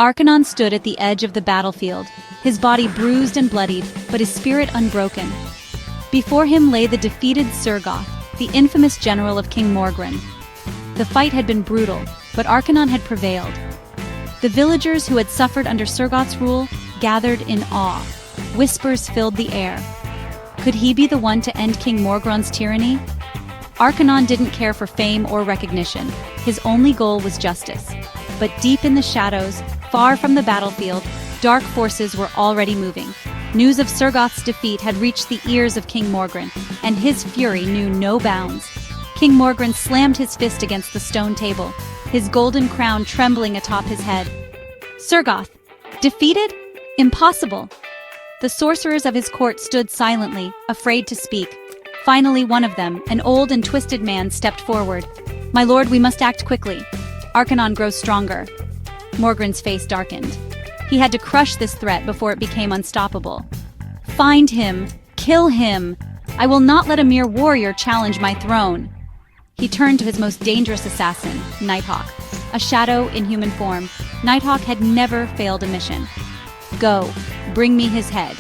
Arcanon stood at the edge of the battlefield, his body bruised and bloodied, but his spirit unbroken. Before him lay the defeated Surgoth, the infamous general of King Morgryn. The fight had been brutal, but Arcanon had prevailed. The villagers who had suffered under Surgoth's rule gathered in awe. Whispers filled the air. Could he be the one to end King Morgryn's tyranny? Arcanon didn't care for fame or recognition. His only goal was justice. But deep in the shadows, far from the battlefield, dark forces were already moving. News of Surgoth's defeat had reached the ears of King Morgryn, and his fury knew no bounds. King Morgryn slammed his fist against the stone table, his golden crown trembling atop his head. Surgoth! Defeated? Impossible! The sorcerers of his court stood silently, afraid to speak. Finally, one of them, an old and twisted man, stepped forward. "My lord, we must act quickly. Arcanon grows stronger." Morgryn's face darkened. He had to crush this threat before it became unstoppable. "Find him! Kill him! I will not let a mere warrior challenge my throne." He turned to his most dangerous assassin, Nighthawk. A shadow in human form, Nighthawk had never failed a mission. "Go, bring me his head."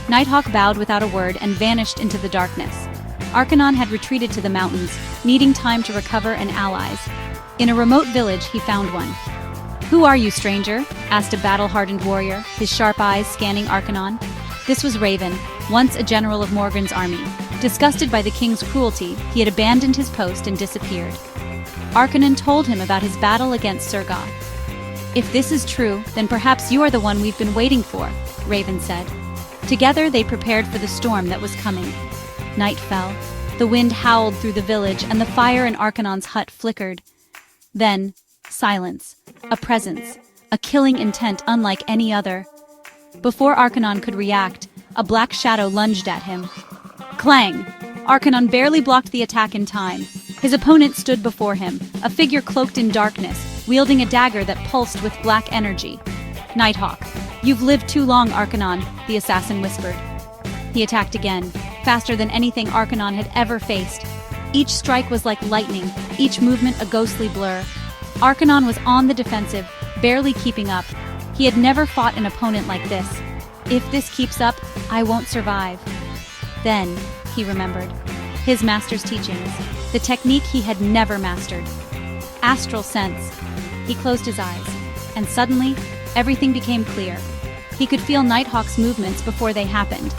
Nighthawk bowed without a word and vanished into the darkness. Arcanon had retreated to the mountains, needing time to recover and allies. In a remote village, he found one. "Who are you, stranger?" asked a battle-hardened warrior, his sharp eyes scanning Arcanon. This was Raven, once a general of Morgryn's army. Disgusted by the king's cruelty, he had abandoned his post and disappeared. Arcanon told him about his battle against Surgoth. "If this is true, then perhaps you are the one we've been waiting for," Raven said. Together they prepared for the storm that was coming. Night fell. The wind howled through the village, and the fire in Arcanon's hut flickered. Then, silence. A presence. A killing intent unlike any other. Before Arcanon could react, a black shadow lunged at him. Clang! Arcanon barely blocked the attack in time. His opponent stood before him, a figure cloaked in darkness, wielding a dagger that pulsed with black energy. "Nighthawk, you've lived too long, Arcanon," the assassin whispered. He attacked again, faster than anything Arcanon had ever faced. Each strike was like lightning, each movement a ghostly blur. Arcanon was on the defensive, barely keeping up. He had never fought an opponent like this. "If this keeps up, I won't survive." Then, he remembered, his master's teachings, the technique he had never mastered. Astral sense. He closed his eyes, and suddenly, everything became clear. He could feel Nighthawk's movements before they happened.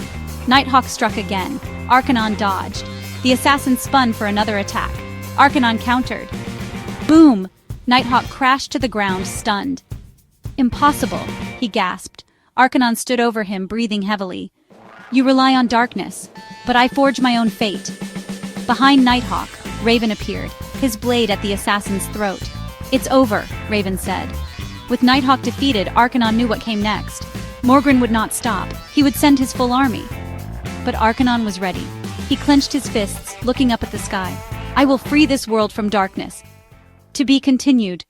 Nighthawk struck again. Arcanon dodged. The assassin spun for another attack. Arcanon countered. Boom! Nighthawk crashed to the ground, stunned. "Impossible," he gasped. Arcanon stood over him, breathing heavily. "You rely on darkness, but I forge my own fate." Behind Nighthawk, Raven appeared, his blade at the assassin's throat. "It's over," Raven said. With Nighthawk defeated, Arcanon knew what came next. Morgryn would not stop. He would send his full army. But Arcanon was ready. He clenched his fists, looking up at the sky. "I will free this world from darkness." To be continued.